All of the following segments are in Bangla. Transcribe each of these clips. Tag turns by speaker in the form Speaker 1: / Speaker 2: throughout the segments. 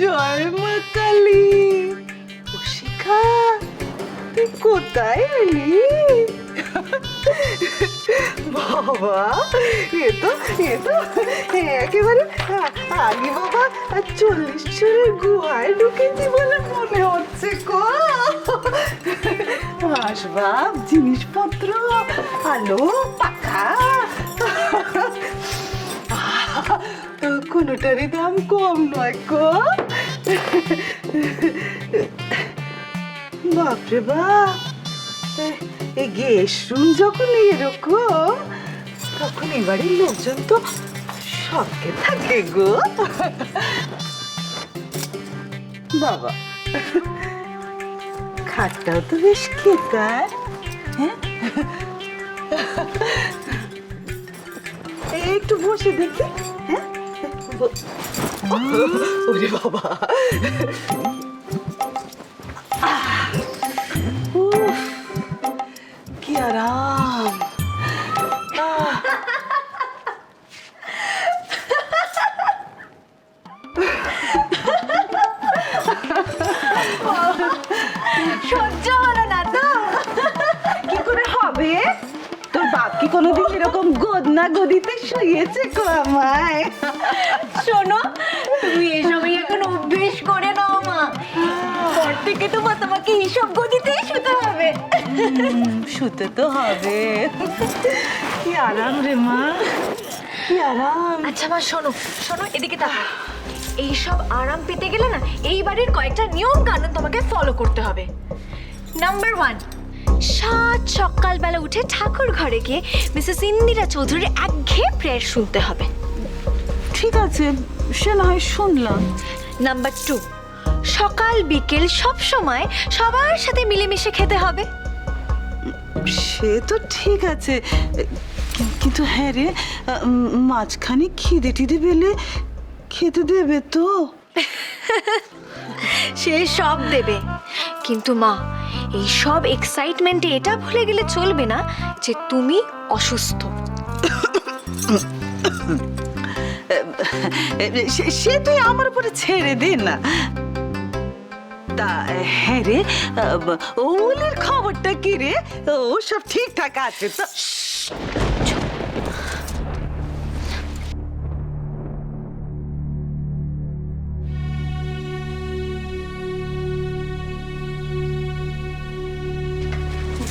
Speaker 1: জয় মা কালী। ও শিখা, তুই কোথায় এলি? বাবা, এ তো একেবারে আগে বাবা 40 চুরের গুহায় ঢুকেছি বলে মনে হচ্ছে গো। আসবাব, জিনিসপত্র, আলো, পাখা, কোনোটারই দাম কম নয় গো। বাপরে বাপ, এই গেস্ট রুম যখন এরকম, তখন এবারের লোকজন তো সবকে থাকে গো। বাবা, খাটটাও তো বেশ খেতার। হ্যাঁ, একটু বসে দেখি। হ্যাঁ, ওরে বাবা, কি আরাম।
Speaker 2: সহ্য হলো না তো?
Speaker 1: কি করে হবে? তোর বাপ কি কোনোদিন এরকম গদনা গদিতে শুয়েছে গো আমায়?
Speaker 2: শোনো, তুমি এসবই এখন অভ্যেস করে নাও মা। পর থেকে তোমাকে এইসব গদিতেই শুতে হবে।
Speaker 1: শুতে তো হবে। কি আরাম রে মা, কি আরাম।
Speaker 2: আচ্ছা মা, শোনো শোনো, এদিকে তাকাও। এইসব আরাম পেতে গেলে না, এই বাড়ির কয়েকটা নিয়ম কানুন তোমাকে ফলো করতে হবে। নাম্বার 1, সাত সকালবেলা উঠে ঠাকুর ঘরে গিয়ে মিসেস ইন্দিরা চৌধুরীর একঘেয়ে প্রেয়ার শুনতে হবে।
Speaker 1: ঠিক আছে, সে না হয় শুনলাম।
Speaker 2: নাম্বার 2, সকাল বিকেল সব সময় সবার সাথে মিলেমিশে খেতে হবে।
Speaker 1: সে তো ঠিক আছে, কিন্তু হ্যাঁ রে, মাঝখানে খিদে টিদে পেলে খেতে দেবে তো?
Speaker 2: সে সব দেবে, কিন্তু মা এই সব এক্সাইটমেন্টে এটা ভুলে গেলে চলবে না যে তুমি অসুস্থ।
Speaker 1: সে তুই আমার উপরে ছেড়ে দে না। তা হ্যাঁ রে, ওলির খবরটা কি রে? ও সব ঠিকঠাক আছে তো?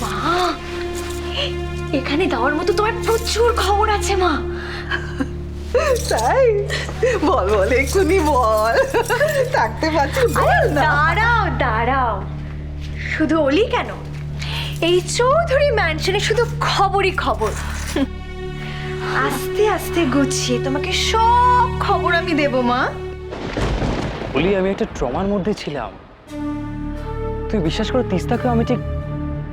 Speaker 2: মা, এখানে দেওয়ার মতো তোমার প্রচুর খবর আছে মা।
Speaker 1: তাই? বল বল, এক্ষুনি বল। থাকতে পারছি, বল না।
Speaker 2: দাঁড়াও দাঁড়াও, শুধু ওলি কেন, এই চৌধুরী ম্যানশনে শুধু খবরই খবর। আস্তে আস্তে গুছিয়ে তোমাকে সব খবর আমি দেব মা।
Speaker 3: বলি, আমি একটা ট্রমার মধ্যে ছিলাম। তুই বিশ্বাস করে তিস্তাকে আমি ঠিক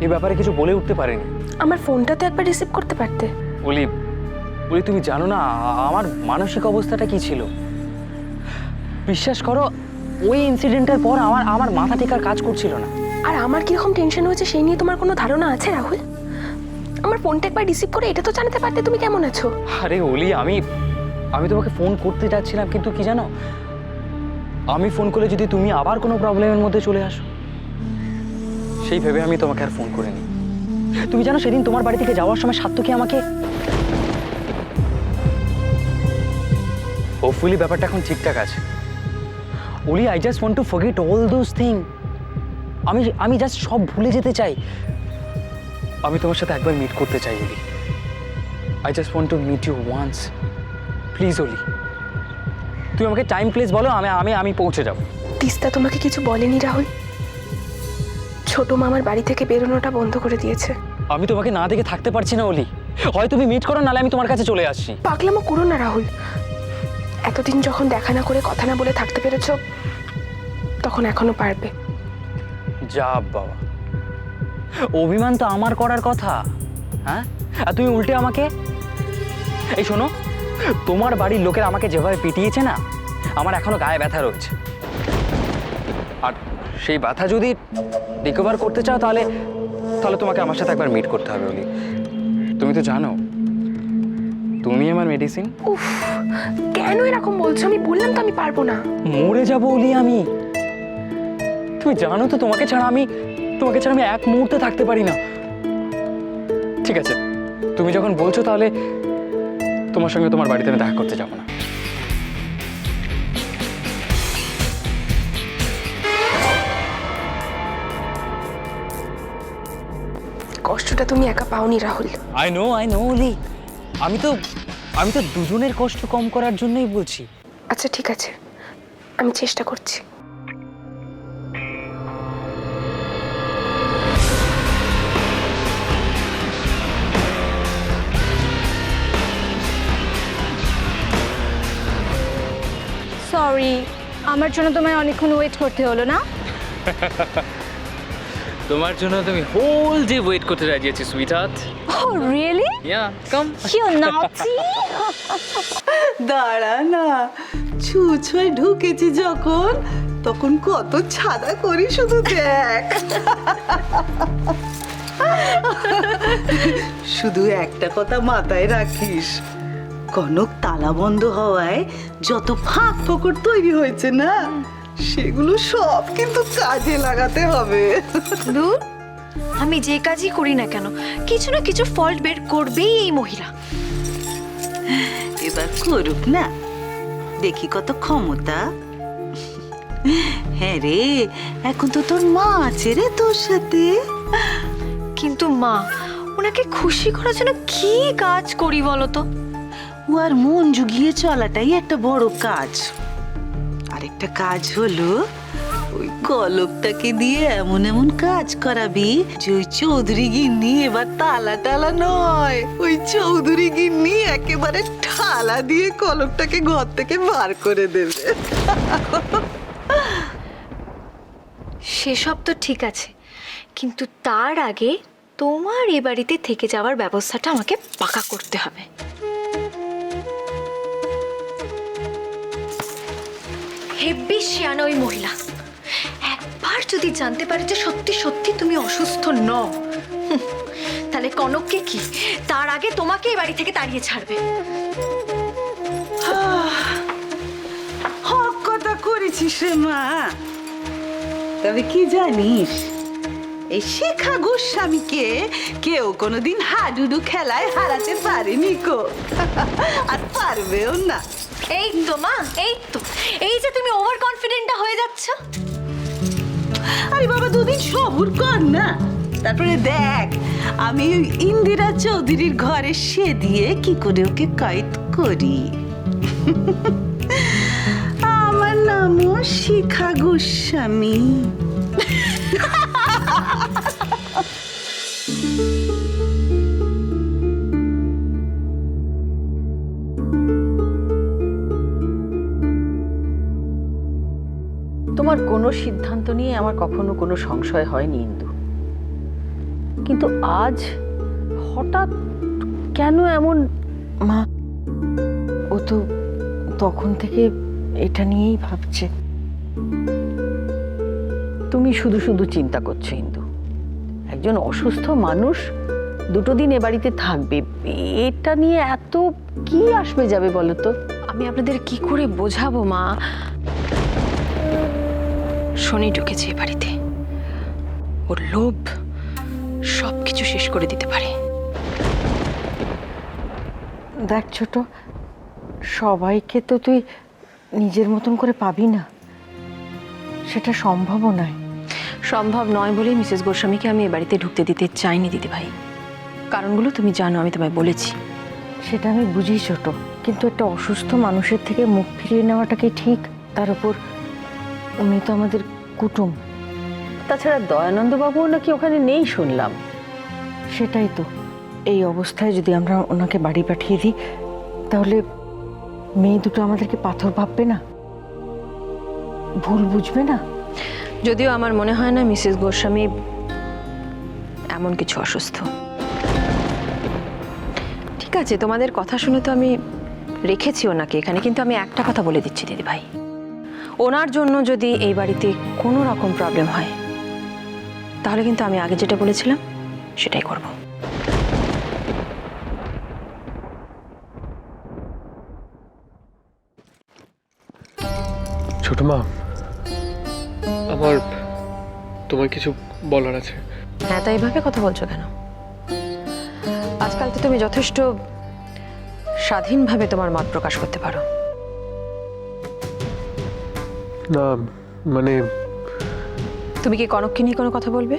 Speaker 3: এই ব্যাপারে কিছু বলে উঠতে পারিনি।
Speaker 4: আমার ফোনটা তো একবার রিসিভ করতে পারতে।
Speaker 3: বলি, তুমি জানো না আমার মানসিক অবস্থাটা কি ছিল? বিশ্বাস করো, ওই ইনসিডেন্টের পর আমার মাথা ঠিক আর কাজ করছিল না।
Speaker 4: আর আমার কিরকম টেনশন হয়েছে সেই নিয়ে তোমার কোনো ধারণা আছে রাহুল? আমার ফোনটা একবার রিসিভ করে এটা তো জানাতে পারতে তুমি কেমন আছো।
Speaker 3: আরে ওলি, আমি তোমাকে ফোন করতে যাচ্ছিলাম, কিন্তু কি জানো, আমি ফোন করলে যদি তুমি আবার কোনো প্রবলেমের মধ্যে চলে আসো, সেই ভেবে আমি তোমাকে আর ফোন করিনি। তুমি জানো, সেদিন তোমার বাড়ি থেকে যাওয়ার সময় সাত্তকী আমাকে, হোপফুলি ব্যাপারটা এখন ঠিকঠাক আছে। ওলি, I just want two forget all those thing. আমি জাস্ট সব ভুলে যেতে চাই। আমি তোমার সাথে একবার মিট করতে চাই Oli. I just want to meet you once. Please Oli, তুই আমাকে টাইম প্লেস বলো, আমি পৌঁছে যাব।
Speaker 4: তিস্তা তোমাকে কিছু বলেনি রাহুল? ছোট মামার বাড়ি থেকে বেরোনোটা বন্ধ করে দিয়েছে।
Speaker 3: আমি তোমাকে না দেখে থাকতে পারছি না ওলি। হয় তুমি মিট করো, নাহলে আমি তোমার কাছে চলে আসছি।
Speaker 4: পাগলামো করো না রাহুল। এতদিন যখন দেখা না করে কথা না বলে থাকতে পেরেছো, তখন এখনো পারবে।
Speaker 3: যা বাবা, অভিমান তো আমার করার কথা। হ্যাঁ, আর তুমি উল্টে আমাকে। এই শোনো, তোমার বাড়ির লোকের আমাকে যেভাবে পিটিয়েছে না, আমার এখনো গায়ে ব্যথা রয়েছে। আর সেই ব্যথা যদি রিকভার করতে চাও, তাহলে তোমাকে আমার সাথে একবার মিট করতে হবে ওলি। তুমি তো জানো তুমি আমার মেডিসিন।
Speaker 4: উফ, কেন এরকম বলছো? আমি বললাম তো আমি পারবো না।
Speaker 3: মরে যাব অলি আমি। তুমি জানো তো তোমাকে ছাড়া আমি এক মুহূর্তে থাকতে পারি না। ঠিক আছে, তুমি যখন বলছো তাহলে তোমার সঙ্গে তোমার বাড়িতে আমি দেখা করতে যাবো না।
Speaker 4: কষ্টটা তুমি একা পাওনি রাহুল।
Speaker 3: আই নো অলি। আমি তো দুজনের কষ্ট কম করার জন্যই বলছি।
Speaker 4: আচ্ছা ঠিক আছে, আমি চেষ্টা করছি।
Speaker 2: সরি, আমার জন্য তোমায় অনেকক্ষণ ওয়েট করতে হলো না।
Speaker 3: তোমার জন্য তুমি হোল ডে ওয়েট করতে রাজি আছি sweetheart.
Speaker 2: Oh, really?
Speaker 3: Yeah come.
Speaker 2: You naughty!
Speaker 1: দাঁড়া না, ছুঁচোয় ঢুকেছি যখন, তখন কত ছাদা করি শুধু দেখ। শুধু একটা কথা মাথায় রাখিস, কনক তালা বন্ধ হওয়ায় যত ফাঁক ফোকর তৈরি হয়েছে না, সেগুলো সব কিন্তু কাজে লাগাতে হবে।
Speaker 2: দূর, আমি যে কাজই করি না কেন কিছু না কিছু ফল্ট বের করবেই এই মহিলা।
Speaker 1: এবার করুক না, দেখি কত ক্ষমতা। হ্যাঁ রে, এখন তো তোর মা আছে রে তোর সাথে।
Speaker 2: কিন্তু মা, ওনাকে খুশি করার জন্য কি কাজ করি বলো তো?
Speaker 1: ও আর মন জুগিয়ে চলাটাই একটা বড় কাজ। আরেকটা কাজ হলো ওই কলকটাকে দিয়ে এমন এমন কাজ করাবি যে ওই চৌধুরী গিন্নি এবার তালা টালা নয়, ওই চৌধুরী গিন্নি একেবারে ঠালা দিয়ে কলকটাকে ঘর থেকে বার করে দেবে।
Speaker 2: সেসব তো ঠিক আছে, কিন্তু তার আগে তোমার এ বাড়িতে থেকে যাওয়ার ব্যবস্থাটা আমাকে পাকা করতে হবে। হেব্বি শিয়ানা ওই মহিলা, একবার যদি জানতে পারে যে সত্যি সত্যি তুমি অসুস্থ নও, তাহলে কনককে কি তার আগে তোমাকে এই বাড়ি থেকে তাড়িয়ে ছাড়বে।
Speaker 1: হক কথা করেছিস রে মা। তবে কি জানিস, এই শিখা গোস্বামীকে কেউ কোনোদিন হাডুডু খেলায় হারাতে পারেনি কো, আর পারবেও না।
Speaker 2: এই তো মা, এই যে তুমি ওভার কনফিডেন্টটা হয়ে যাচ্ছ।
Speaker 1: আরে বাবা, দুদিন সবুর কর না, তারপরে দেখ আমি ওই ইন্দিরা চৌধুরীর ঘরে সে দিয়ে কি করে ওকে কয়েদ করি। আমার নামও শিখা গোস্বামী।
Speaker 5: তোমার কোনো সিদ্ধান্ত নিয়ে আমার কখনো কোনো সংশয় হয়নি ইন্দু, কিন্তু আজ হঠাৎ কেন এমন? মা, ও তো তখন থেকে এটা নিয়েই ভাবছে। তুমি শুধু শুধু চিন্তা করছো ইন্দু। একজন অসুস্থ মানুষ দুটো দিন এ বাড়িতে থাকবে, এটা নিয়ে এত কি আসবে যাবে বলো তো?
Speaker 2: আমি আপনাদের কি করে বোঝাবো মা? শনি ঢুকেছে এ বাড়িতে, ওর লোভ সবকিছু শেষ করে দিতে পারে।
Speaker 5: দেখ ছোট, সবাইকে তো তুই নিজের মতন করে পাবি না, সেটা সম্ভবও নয়।
Speaker 2: সম্ভব নয় বলেই মিসেস গোস্বামীকে আমি এ বাড়িতে ঢুকতে দিতে চাইনি দিদিভাই। কারণগুলো তুমি জানো, আমি তোমায় বলেছি।
Speaker 5: সেটা আমি বুঝি ছোট, কিন্তু একটা অসুস্থ মানুষের থেকে মুখ ফিরিয়ে নেওয়াটা কি ঠিক? তার উপর উনি তো আমাদের কুটুম। তাছাড়া দয়ানন্দবাবুও নাকি ওখানে নেই শুনলাম। সেটাই তো, এই অবস্থায় যদি আমরা ওনাকে বাড়ি পাঠিয়ে দিই, তাহলে মেয়ে দুটো আমাদেরকে পাথর ভাববে না, ভুল বুঝবে না?
Speaker 2: যদিও আমার মনে হয় না মিসেস গোস্বামী এমন কিছু অসুস্থ। ঠিক আছে, তোমাদের কথা শুনে তো আমি রেখেছি ওনাকে এখানে, কিন্তু আমি একটা কথা বলে দিচ্ছি দিদিভাই, ওনার জন্য যদি এই বাড়িতে কোনো রকম প্রবলেম হয়, তাহলে কিন্তু আমি আগে যেটা বলেছিলাম সেটাই করব।
Speaker 6: ছোট মা, আমার তোমার কিছু বলার আছে।
Speaker 7: হ্যাঁ, তাই এইভাবে কথা বলছো কেন? আজকাল তো তুমি যথেষ্ট স্বাধীনভাবে তোমার মত প্রকাশ করতে পারো।
Speaker 6: না মানে
Speaker 7: তুমি কি কনককে নিয়ে কোনো কথা বলবে?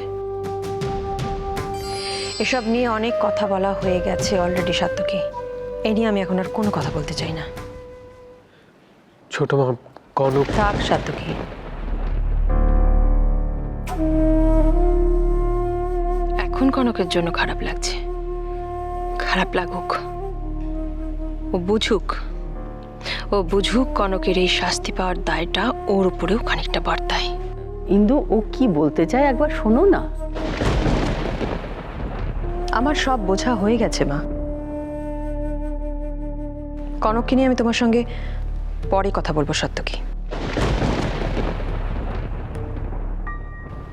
Speaker 7: এসব নিয়ে অনেক কথা বলা হয়ে গেছে অলরেডি সাত্তকী। এ নিয়ে আমি এখন আর কোনো কথা বলতে চাই না।
Speaker 6: ছোট মা, কনক
Speaker 7: থাক সাত্তকী। এখন কনকের জন্য খারাপ লাগছে। খারাপ লাগুক, ও বুঝুক কনকের এই শাস্তি পাওয়ার দায়টা ওর উপরেও খানিকটা বর্তায়।
Speaker 5: ইন্দু, ও কি বলতে চায় একবার শোনো না।
Speaker 7: আমার সব বোঝা হয়ে গেছে মা। কনককে নিয়ে আমি তোমার সঙ্গে পরে কথা বলবো সাত্তকী।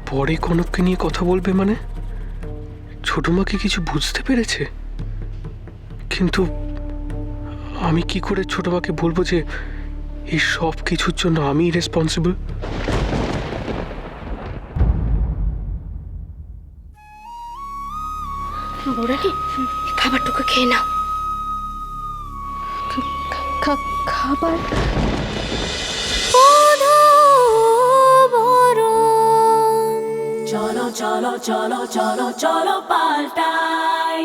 Speaker 6: পরে কনককে নিয়ে কথা বলবে মানে? ছোট মা কি কিছু বুঝতে পেরেছে? কিন্তু আমি কি করে ছোট মাকে বলবো যে এই সব কিছুর জন্য আমি রেসপন্সিবল?
Speaker 4: বৌরানি, খাবারটুকু খেয়ে নাও। খাবার?
Speaker 8: চলো চলো চলো চলো চলো পাল্টাই